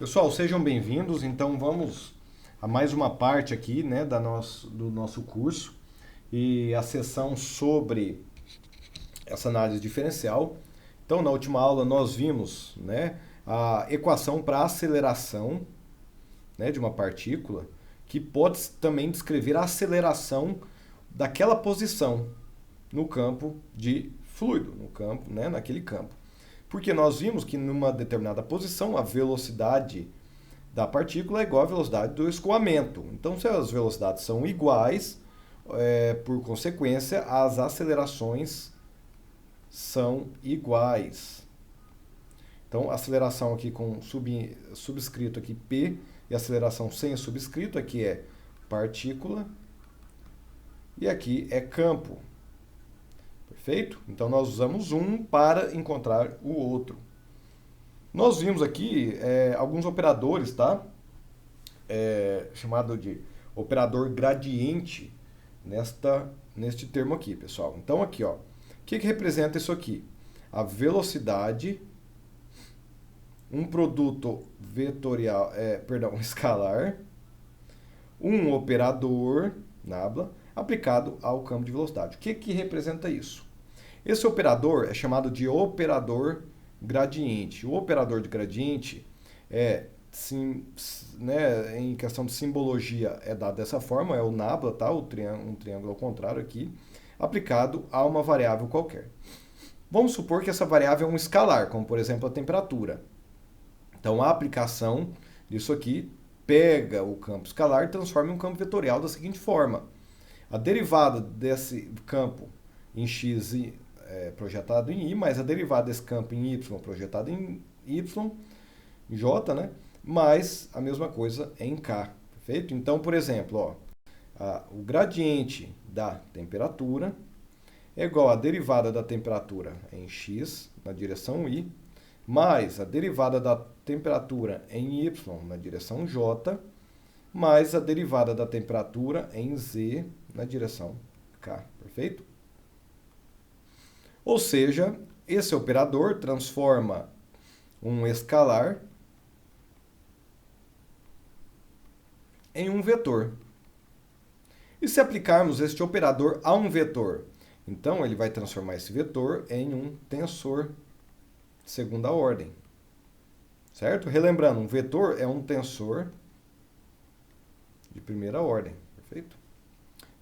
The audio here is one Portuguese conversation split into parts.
Pessoal, sejam bem-vindos. Então vamos a mais uma parte aqui, né, do nosso curso e a sessão sobre essa análise diferencial. Então, na última aula nós vimos, né, a equação para aceleração, né, de uma partícula que pode também descrever a aceleração daquela posição no campo de fluido, no campo, né, naquele campo. Porque nós vimos que numa determinada posição a velocidade da partícula é igual à velocidade do escoamento. Então, se as velocidades são iguais, por consequência, as acelerações são iguais. Então, aceleração aqui com subscrito aqui P e aceleração sem subscrito aqui é partícula e aqui é campo. Perfeito? Então, nós usamos um para encontrar o outro. Nós vimos aqui alguns operadores, tá? Chamado de operador gradiente neste termo aqui, pessoal. Então, aqui, ó, o que representa isso aqui? A velocidade, um produto vetorial, um escalar, um operador, nabla, aplicado ao campo de velocidade. O que representa isso? Esse operador é chamado de operador gradiente. O operador de gradiente né, em questão de simbologia é dado dessa forma, é o nabla, tá? Um triângulo ao contrário aqui, aplicado a uma variável qualquer. Vamos supor que essa variável é um escalar, como por exemplo a temperatura. Então a aplicação disso aqui pega o campo escalar e transforma em um campo vetorial da seguinte forma. A derivada desse campo em x projetado em y, mais a derivada desse campo em y projetado em y, j, né? Mais a mesma coisa em k, perfeito? Então, por exemplo, ó, o gradiente da temperatura é igual à derivada da temperatura em x na direção y, mais a derivada da temperatura em y na direção j, mais a derivada da temperatura em z na direção k, perfeito? Ou seja, esse operador transforma um escalar em um vetor. E se aplicarmos este operador a um vetor? Então, ele vai transformar esse vetor em um tensor de segunda ordem. Certo? Relembrando, um vetor é um tensor de primeira ordem. Perfeito?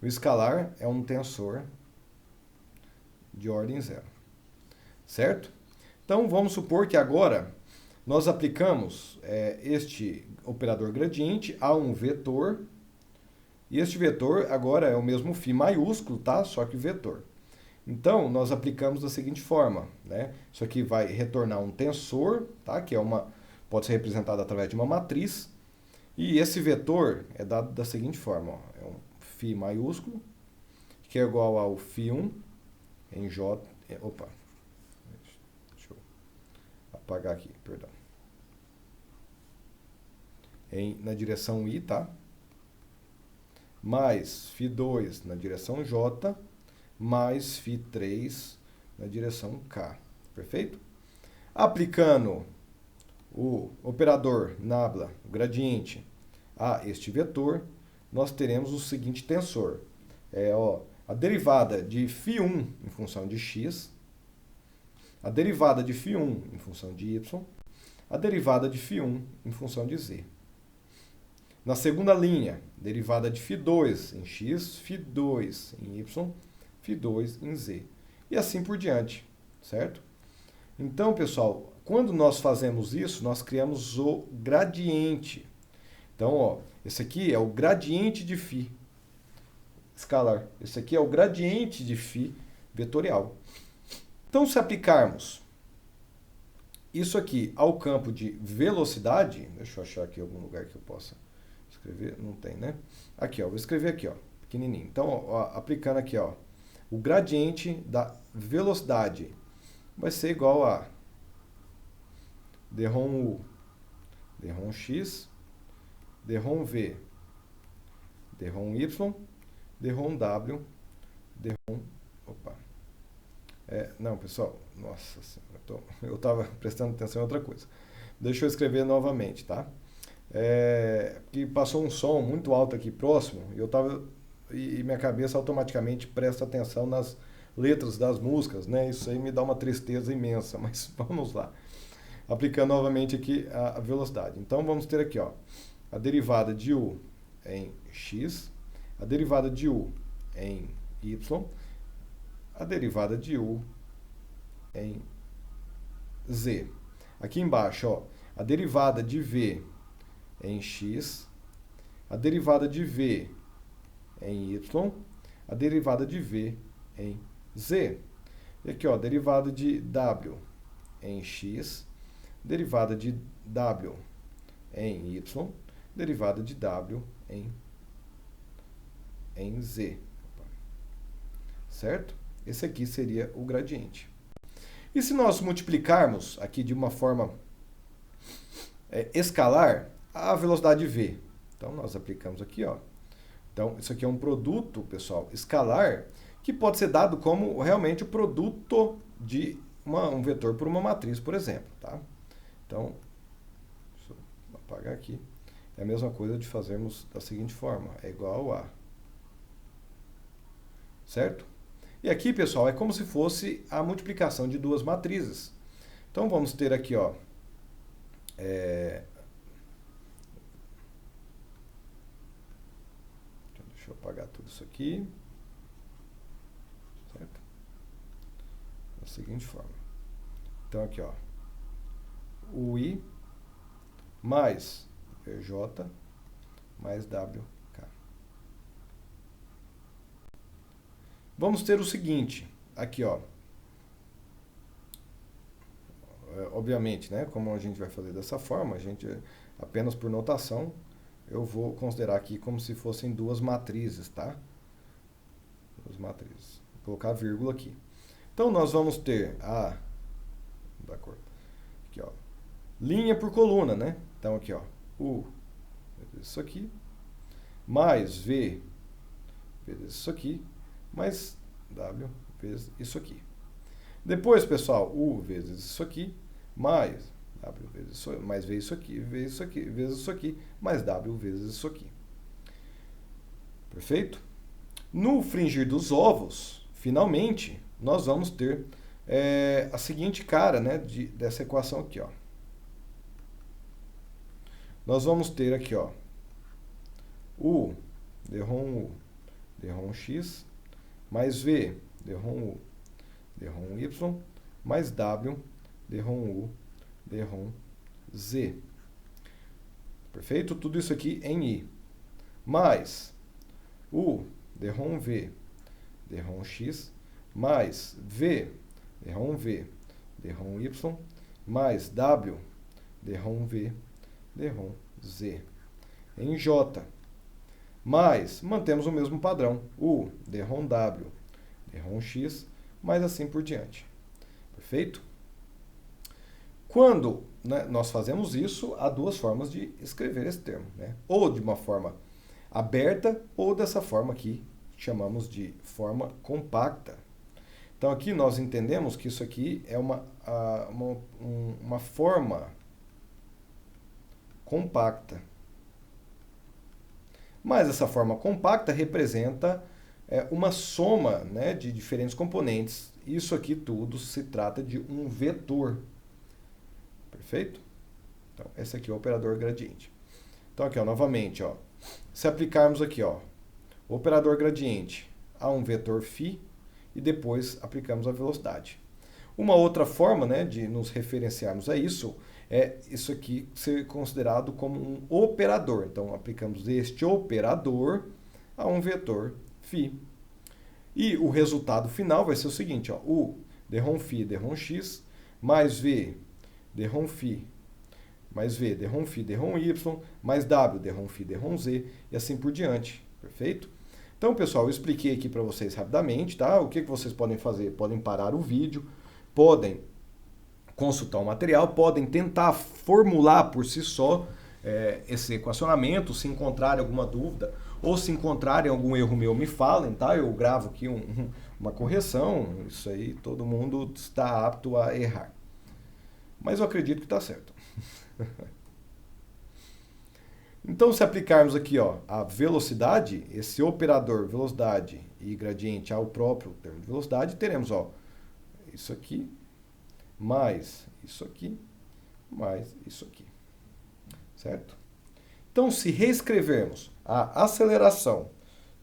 O escalar é um tensor de ordem zero. Certo? Então, vamos supor que agora nós aplicamos este operador gradiente a um vetor. E este vetor agora é o mesmo φ maiúsculo, tá? Só que vetor. Então, nós aplicamos da seguinte forma, né? Isso aqui vai retornar um tensor, tá? Que pode ser representado através de uma matriz. E esse vetor é dado da seguinte forma, ó. É um φ maiúsculo, que é igual ao φ1 em J. Opa, deixa eu apagar aqui, perdão. Na direção I, tá? Mais φ2 na direção J, mais φ3 na direção K. Perfeito? Aplicando o operador nabla, o gradiente, a este vetor, nós teremos o seguinte tensor. A derivada de φ1 em função de x, a derivada de φ1 em função de y, a derivada de φ1 em função de z. Na segunda linha, derivada de φ2 em x, φ2 em y, φ2 em z. E assim por diante, certo? Então, pessoal, quando nós fazemos isso, nós criamos o gradiente. Então, ó, esse aqui é o gradiente de φ escalar. Esse aqui é o gradiente de φ vetorial. Então, se aplicarmos isso aqui ao campo de velocidade, deixa eu achar aqui algum lugar que eu possa escrever, não tem, né? Aqui, ó, vou escrever aqui, ó, pequenininho. Então, ó, aplicando aqui, ó, o gradiente da velocidade vai ser igual a dρ U, dρ x, dρ v, dρ y, dρ w, dρ... Opa. Não, pessoal, nossa senhora, eu estava prestando atenção em outra coisa. Deixa eu escrever novamente, tá? Que passou um som muito alto aqui próximo e minha cabeça automaticamente presta atenção nas letras das músicas, né? Isso aí me dá uma tristeza imensa, mas vamos lá. Aplicando novamente aqui a velocidade. Então vamos ter aqui, ó, a derivada de u em x, a derivada de u em y, a derivada de u em z. Aqui embaixo, ó, a derivada de v em x, a derivada de v em y, a derivada de v em z. E aqui, ó, a derivada de w em x, derivada de w em y, derivada de w em z. Certo? Esse aqui seria o gradiente. E se nós multiplicarmos aqui de uma forma escalar a velocidade v? Então, nós aplicamos aqui, ó. Então, isso aqui é um produto, pessoal, escalar, que pode ser dado como realmente o produto de um vetor por uma matriz, por exemplo, tá? Então, deixa eu apagar aqui. É a mesma coisa de fazermos da seguinte forma, é igual a. Certo? E aqui, pessoal, é como se fosse a multiplicação de duas matrizes. Então, vamos ter aqui, ó, deixa eu apagar tudo isso aqui. Certo? Da seguinte forma. Então, aqui, ó, o I mais VJ mais WK. Vamos ter o seguinte, aqui, ó. Obviamente, né, como a gente vai fazer dessa forma, a gente apenas por notação, eu vou considerar aqui como se fossem duas matrizes, tá? Duas matrizes. Vou colocar vírgula aqui. Então, nós vamos ter aqui, ó, linha por coluna, né? Então, aqui, ó, U vezes isso aqui, mais V vezes isso aqui, mais W vezes isso aqui. Depois, pessoal, U vezes isso aqui, mais W vezes isso, mais V isso aqui, vezes isso aqui, mais W vezes isso aqui. Perfeito? No fringir dos ovos, finalmente, nós vamos ter a seguinte cara, né, dessa equação aqui, ó. Nós vamos ter aqui, ó, U, dRom U, dRom X, mais V, dRom U, dRom Y, mais W, dRom U, dRom Z. Perfeito? Tudo isso aqui em I. Mais U, dRom V, dRom X, mais V, dRom V, dRom Y, mais W, dRom V, dRom Z. Em J. Mas mantemos o mesmo padrão. U, dRom W, dRom X, mais assim por diante. Perfeito? Quando, né, nós fazemos isso, há duas formas de escrever esse termo, né? Ou de uma forma aberta, ou dessa forma aqui, chamamos de forma compacta. Então, aqui nós entendemos que isso aqui é uma forma compacta. Mas essa forma compacta representa uma soma, né, de diferentes componentes. Isso aqui tudo se trata de um vetor. Perfeito? Então, esse aqui é o operador gradiente. Então, aqui, ó, novamente, ó, se aplicarmos aqui, ó, o operador gradiente a um vetor φ e depois aplicamos a velocidade. Uma outra forma, né, de nos referenciarmos a isso é isso aqui ser considerado como um operador. Então, aplicamos este operador a um vetor φ. E o resultado final vai ser o seguinte, ó, U, dRom φ, dRom X, mais V, dRom φ, mais V, dRom φ, dRom Y, mais W, dRom φ, dRom Z, e assim por diante. Perfeito? Então, pessoal, eu expliquei aqui para vocês rapidamente, tá? O que vocês podem fazer? Podem parar o vídeo, podem consultar o material, podem tentar formular por si só esse equacionamento, se encontrarem alguma dúvida, ou se encontrarem algum erro meu, me falem, tá? Eu gravo aqui uma correção, isso aí todo mundo está apto a errar. Mas eu acredito que está certo. Então, se aplicarmos aqui ó, a velocidade, esse operador velocidade e gradiente ao próprio termo de velocidade, teremos ó, isso aqui, mais isso aqui, mais isso aqui. Certo? Então, se reescrevermos a aceleração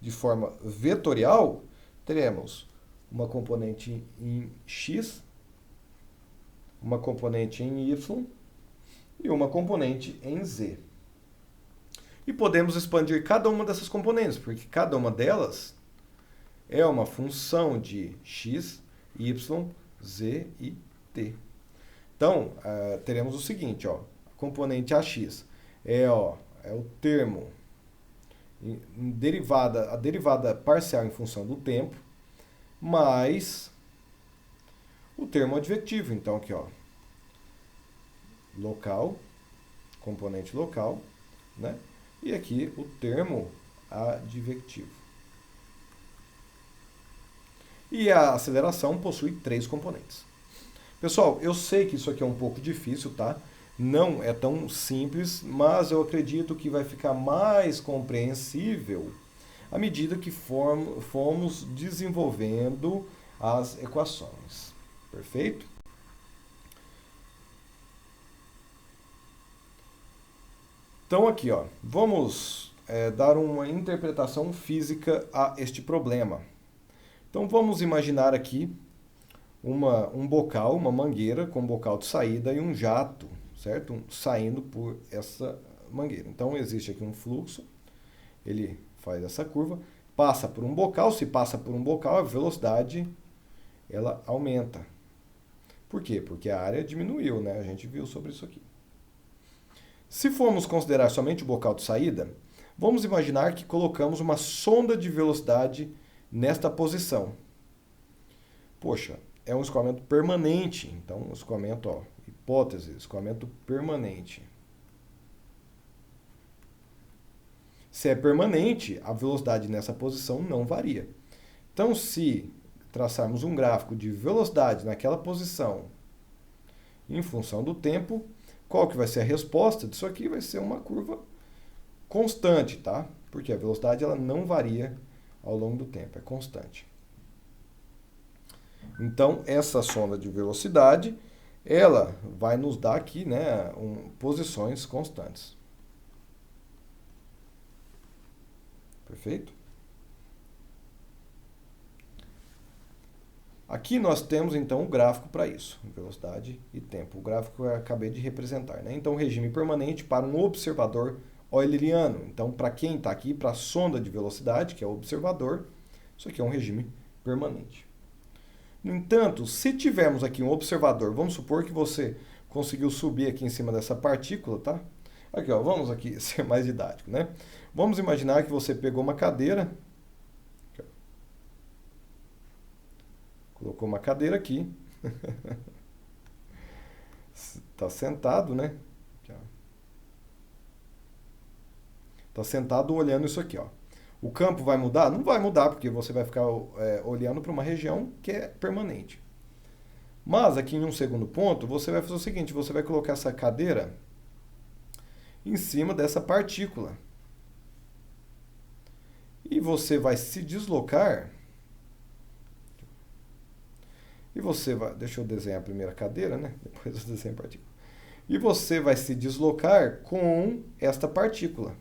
de forma vetorial, teremos uma componente em x, uma componente em y e uma componente em z. E podemos expandir cada uma dessas componentes, porque cada uma delas é uma função de x, y, z e t. Então, teremos o seguinte, ó, a componente ax é o termo, a derivada parcial em função do tempo, mais o termo advectivo. Então, aqui, ó, local, componente local, né? E aqui o termo advectivo. E a aceleração possui 3 componentes. Pessoal, eu sei que isso aqui é um pouco difícil, tá? Não é tão simples, mas eu acredito que vai ficar mais compreensível à medida que fomos desenvolvendo as equações. Perfeito? Então aqui, ó, vamos dar uma interpretação física a este problema. Então vamos imaginar aqui um bocal, uma mangueira com um bocal de saída e um jato, certo? Saindo por essa mangueira. Então existe aqui um fluxo, ele faz essa curva, passa por um bocal, se passa por um bocal, a velocidade ela aumenta. Por quê? Porque a área diminuiu, né? A gente viu sobre isso aqui. Se formos considerar somente o bocal de saída, vamos imaginar que colocamos uma sonda de velocidade nesta posição. Poxa, é um escoamento permanente. Então, um escoamento, ó, hipótese, escoamento permanente. Se é permanente, a velocidade nessa posição não varia. Então, se traçarmos um gráfico de velocidade naquela posição em função do tempo, qual que vai ser a resposta disso aqui? Vai ser uma curva constante, tá? Porque a velocidade ela não varia ao longo do tempo, é constante. Então, essa sonda de velocidade, ela vai nos dar aqui, né, posições constantes. Perfeito? Aqui nós temos, então, o gráfico para isso, velocidade e tempo. O gráfico eu acabei de representar, né? Então, regime permanente para um observador euleriano. Então, para quem está aqui, para a sonda de velocidade, que é o observador, isso aqui é um regime permanente. No entanto, se tivermos aqui um observador, vamos supor que você conseguiu subir aqui em cima dessa partícula, tá? Aqui, ó, vamos aqui ser mais didático, né? Vamos imaginar que você pegou uma cadeira, colocou uma cadeira aqui, está sentado, né? Está sentado olhando isso aqui, ó. O campo vai mudar? Não vai mudar, porque você vai ficar olhando para uma região que é permanente. Mas aqui em um segundo ponto, você vai fazer o seguinte, você vai colocar essa cadeira em cima dessa partícula. E você vai se deslocar. E você vai... Deixa eu desenhar a primeira cadeira, né? Depois eu desenho a partícula. E você vai se deslocar com esta partícula.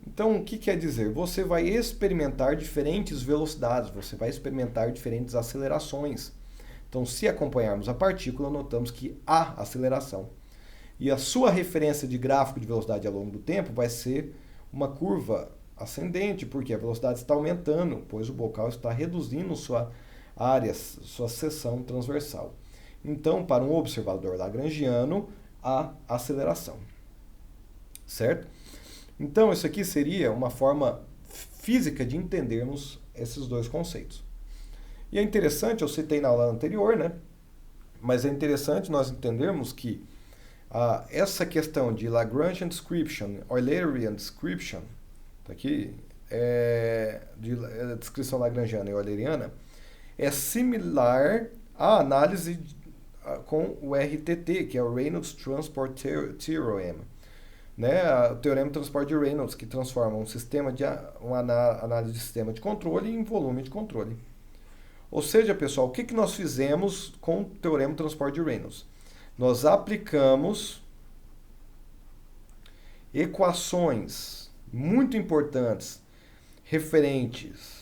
Então, o que quer dizer? Você vai experimentar diferentes velocidades, você vai experimentar diferentes acelerações. Então, se acompanharmos a partícula, notamos que há aceleração. E a sua referência de gráfico de velocidade ao longo do tempo vai ser uma curva ascendente, porque a velocidade está aumentando, pois o bocal está reduzindo sua área, sua seção transversal. Então, para um observador lagrangiano, há aceleração. Certo? Então, isso aqui seria uma forma física de entendermos esses dois conceitos. E é interessante, eu citei na aula anterior, né? Mas é interessante nós entendermos que essa questão de Lagrangian description, Eulerian description, tá aqui, de descrição lagrangiana e euleriana, é similar à análise com o RTT, que é o Reynolds Transport Theorem, né? O teorema de transporte de Reynolds, que transforma uma análise de sistema de controle em volume de controle. Ou seja, pessoal, o que nós fizemos com o teorema de transporte de Reynolds? Nós aplicamos equações muito importantes referentes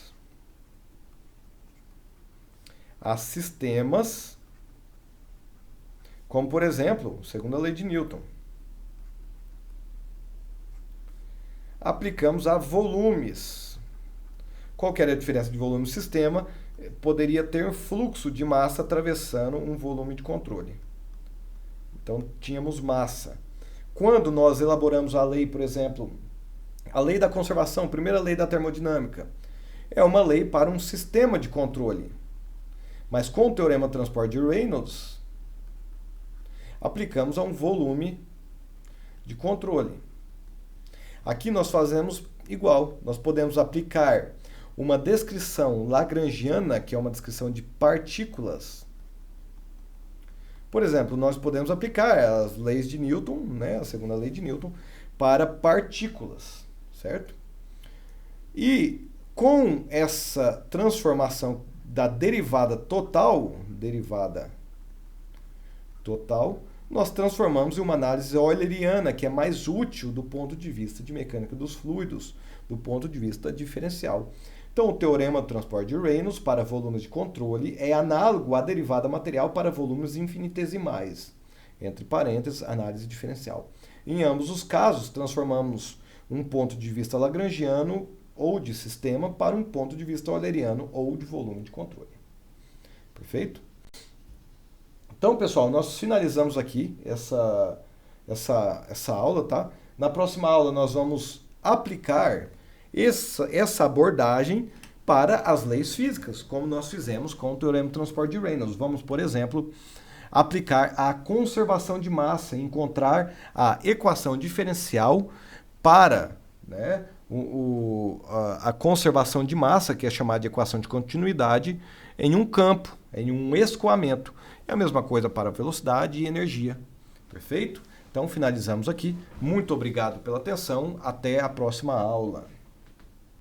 a sistemas, como, por exemplo, segundo a lei de Newton. Aplicamos a volumes. Qual que era a diferença de volume e sistema? Poderia ter fluxo de massa atravessando um volume de controle. Então, tínhamos massa. Quando nós elaboramos a lei, por exemplo, a lei da conservação, primeira lei da termodinâmica, é uma lei para um sistema de controle. Mas com o teorema de transporte de Reynolds, aplicamos a um volume de controle. Aqui nós fazemos igual. Nós podemos aplicar uma descrição lagrangiana, que é uma descrição de partículas. Por exemplo, nós podemos aplicar as leis de Newton, né, a segunda lei de Newton, para partículas, certo? E com essa transformação da derivada total, nós transformamos em uma análise euleriana, que é mais útil do ponto de vista de mecânica dos fluidos, do ponto de vista diferencial. Então, o teorema do transporte de Reynolds para volumes de controle é análogo à derivada material para volumes infinitesimais, entre parênteses, análise diferencial. Em ambos os casos, transformamos um ponto de vista lagrangiano ou de sistema para um ponto de vista euleriano ou de volume de controle. Perfeito? Então, pessoal, nós finalizamos aqui essa aula, tá? Na próxima aula nós vamos aplicar essa abordagem para as leis físicas, como nós fizemos com o teorema de transporte de Reynolds. Vamos, por exemplo, aplicar a conservação de massa, encontrar a equação diferencial para, né, a conservação de massa, que é chamada de equação de continuidade, em um campo, em um escoamento. É a mesma coisa para velocidade e energia. Perfeito? Então, finalizamos aqui. Muito obrigado pela atenção. Até a próxima aula.